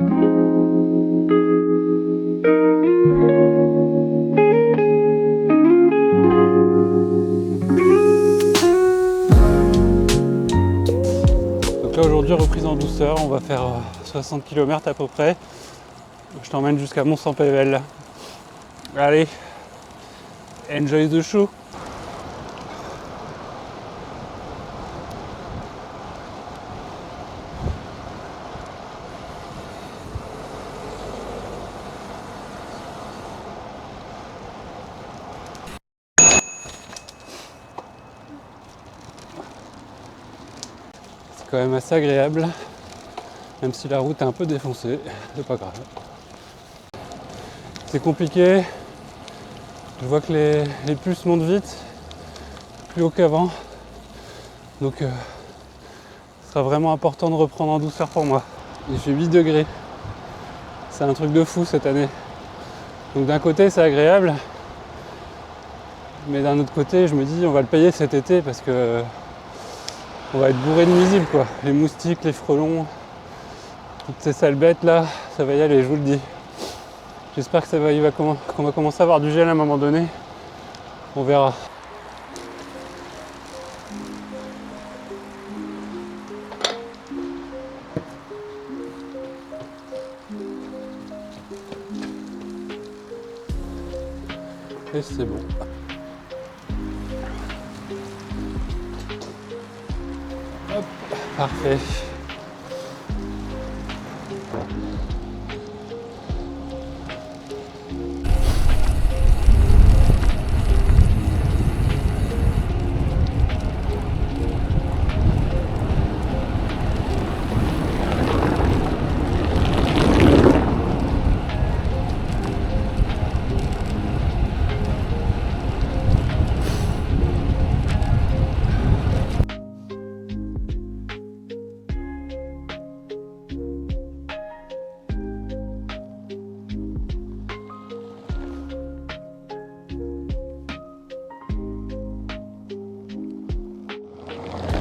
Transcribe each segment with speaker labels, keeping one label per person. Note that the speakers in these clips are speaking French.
Speaker 1: Donc là aujourd'hui, reprise en douceur, on va faire 60 km à peu près. Je t'emmène jusqu'à Mont-Saint-Pével. Allez, enjoy the show. C'est quand même assez agréable, même si la route est un peu défoncée, c'est pas grave. C'est compliqué, je vois que les pulses montent vite, plus haut qu'avant, donc ce sera vraiment important de reprendre en douceur pour moi. Il fait 8 degrés, c'est un truc de fou cette année. Donc d'un côté c'est agréable, mais d'un autre côté je me dis on va le payer cet été parce que on va être bourré de nuisibles quoi. Les moustiques, les frelons, toutes ces sales bêtes là, ça va y aller, je vous le dis. J'espère que qu'on va commencer à avoir du gel à un moment donné. On verra. Et c'est bon. Hop, parfait.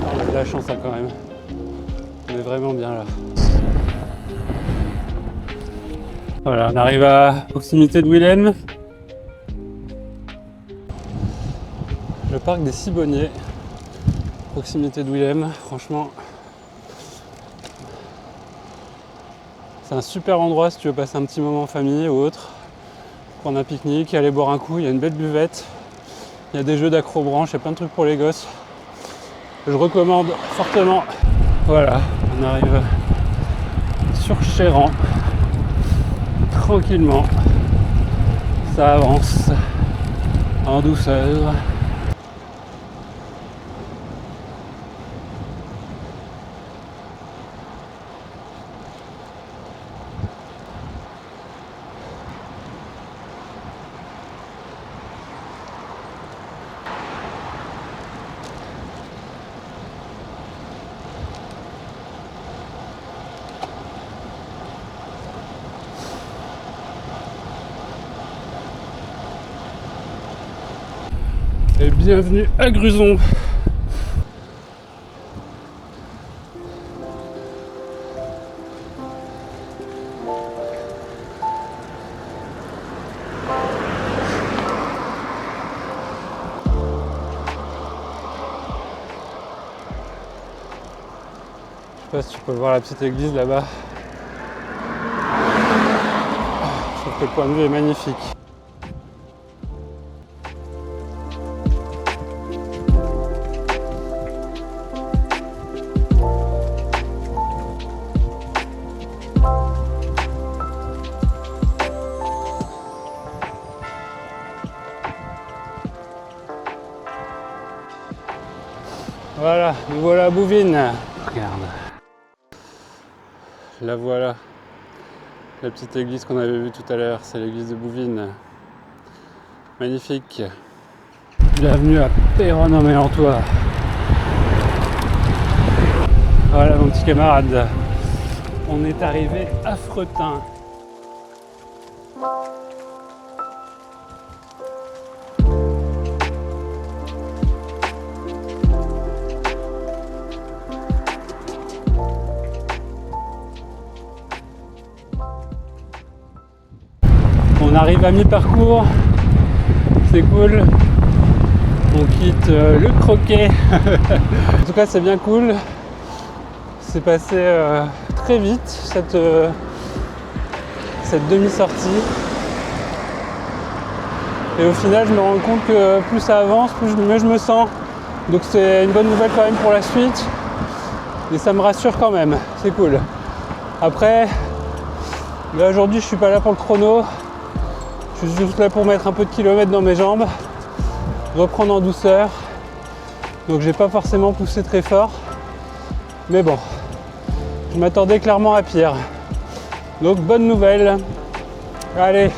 Speaker 1: On a de la chance hein, quand même. On est vraiment bien là. Voilà, on arrive à proximité de Willem. Le parc des Cibonniers. Proximité de Willem, franchement. C'est un super endroit si tu veux passer un petit moment en famille ou autre. Prendre un pique-nique, aller boire un coup, il y a une belle buvette. Il y a des jeux d'accrobranche, il y a plein de trucs pour les gosses. Je recommande fortement. Voilà, on arrive sur Chéran. Tranquillement. Ça avance en douceur. Et bienvenue à Gruson. Je sais pas si tu peux voir la petite église là-bas. Je trouve que le point de vue est magnifique. Voilà, nous voilà à Bouvines. Regarde. La voilà. La petite église qu'on avait vue tout à l'heure, c'est l'église de Bouvines. Magnifique. Bienvenue à Péronne-en-Mélantois. Voilà mon petit camarade. On est arrivé à Fretin. arrive à mi-parcours, c'est cool. On quitte le Croquet. En tout cas, c'est bien cool. C'est passé très vite cette demi-sortie. Et au final, je me rends compte que plus ça avance, mieux je me sens. Donc c'est une bonne nouvelle quand même pour la suite. Et ça me rassure quand même, c'est cool. Après, là aujourd'hui, je suis pas là pour le chrono. Je suis juste là pour mettre un peu de kilomètres dans mes jambes. Reprendre en douceur. Donc j'ai pas forcément poussé très fort. Mais bon, je m'attendais clairement à pire. Donc bonne nouvelle. Allez,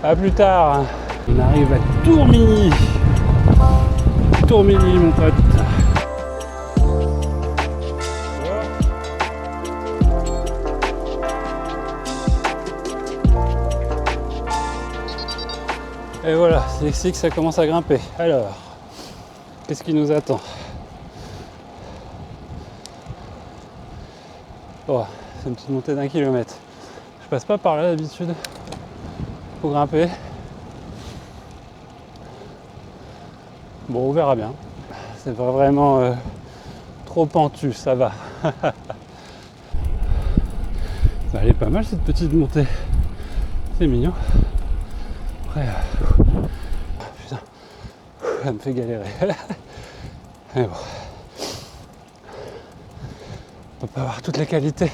Speaker 1: à plus tard. On arrive à Tourmigny. Tourmigny mon pote. Et voilà, c'est ici que ça commence à grimper. Alors, qu'est-ce qui nous attend? Oh, c'est une petite montée d'1 kilomètre. Je passe pas par là d'habitude pour grimper. Bon, on verra bien. C'est pas vraiment trop pentu, ça va. Elle est pas mal cette petite montée. C'est mignon. Après, putain, ça me fait galérer. Mais bon, on peut pas avoir toutes les qualités.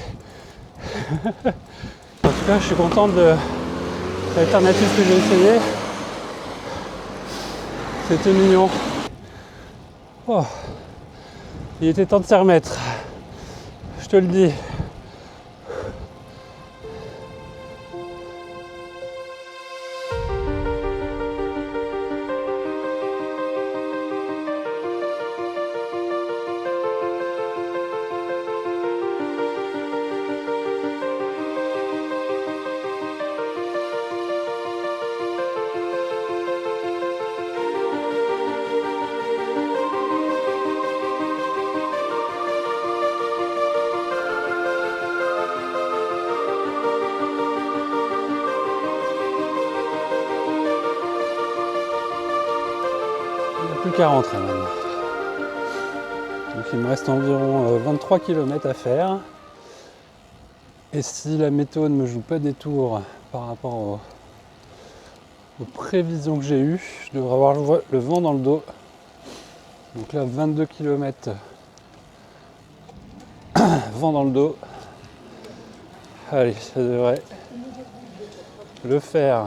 Speaker 1: En tout cas, je suis content de l'alternative que j'ai essayée. C'était mignon. Oh, il était temps de s'y remettre. Je te le dis. Plus qu'à rentrer maintenant. Donc il me reste environ 23 km à faire. Et si la météo ne me joue pas des tours par rapport aux prévisions que j'ai eues, je devrais avoir le vent dans le dos. Donc là 22 km vent dans le dos. Allez, ça devrait le faire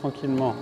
Speaker 1: tranquillement.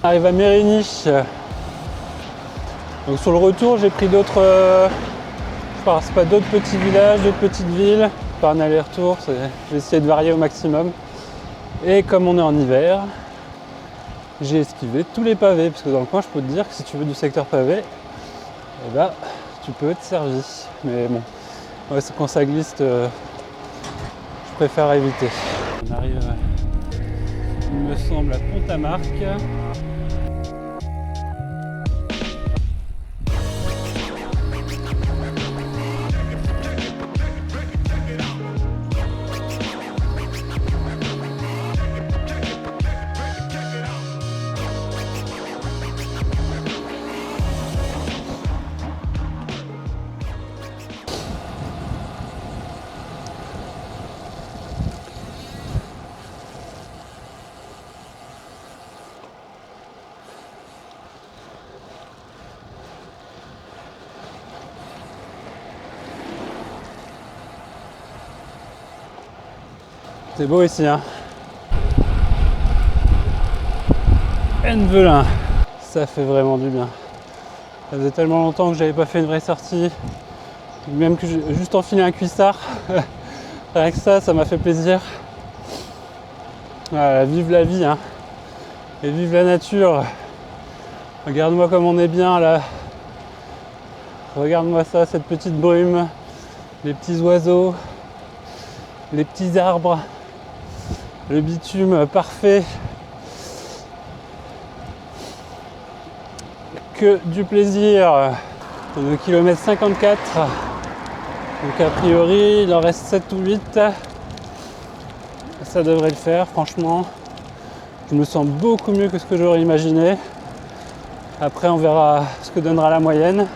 Speaker 1: On arrive à Mérigny. Donc sur le retour, j'ai pris d'autres, d'autres petits villages, d'autres petites villes, par un aller-retour. J'ai essayé de varier au maximum. Et comme on est en hiver, j'ai esquivé tous les pavés, parce que dans le coin, je peux te dire que si tu veux du secteur pavé, eh ben, tu peux être servi. Mais bon, ouais, quand ça glisse, je préfère éviter. On arrive, il me semble, à Pont-à-Marc. C'est beau ici, hein. Envelin. Ça fait vraiment du bien. Ça faisait tellement longtemps que j'avais pas fait une vraie sortie. Même que j'ai juste enfilé un cuissard. Rien que ça m'a fait plaisir. Voilà, vive la vie, hein. Et vive la nature. Regarde-moi comme on est bien là. Regarde-moi ça, cette petite brume, les petits oiseaux, les petits arbres, le bitume parfait. Que du plaisir. On est au kilomètre 54. Donc a priori, il en reste 7 ou 8. Ça devrait le faire, franchement. Je me sens beaucoup mieux que ce que j'aurais imaginé. Après, on verra ce que donnera la moyenne.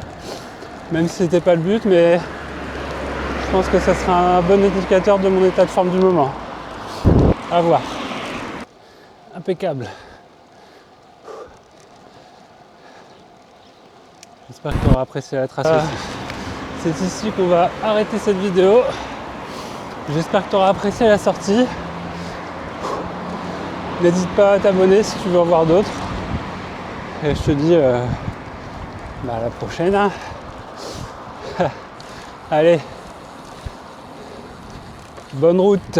Speaker 1: Même si c'était pas le but, mais je pense que ça sera un bon indicateur de mon état de forme du moment. À voir. Impeccable. J'espère que tu auras apprécié la trace aussi. C'est ici qu'on va arrêter cette vidéo. J'espère que tu auras apprécié la sortie. N'hésite pas à t'abonner si tu veux en voir d'autres. Et je te dis à la prochaine. Allez, bonne route.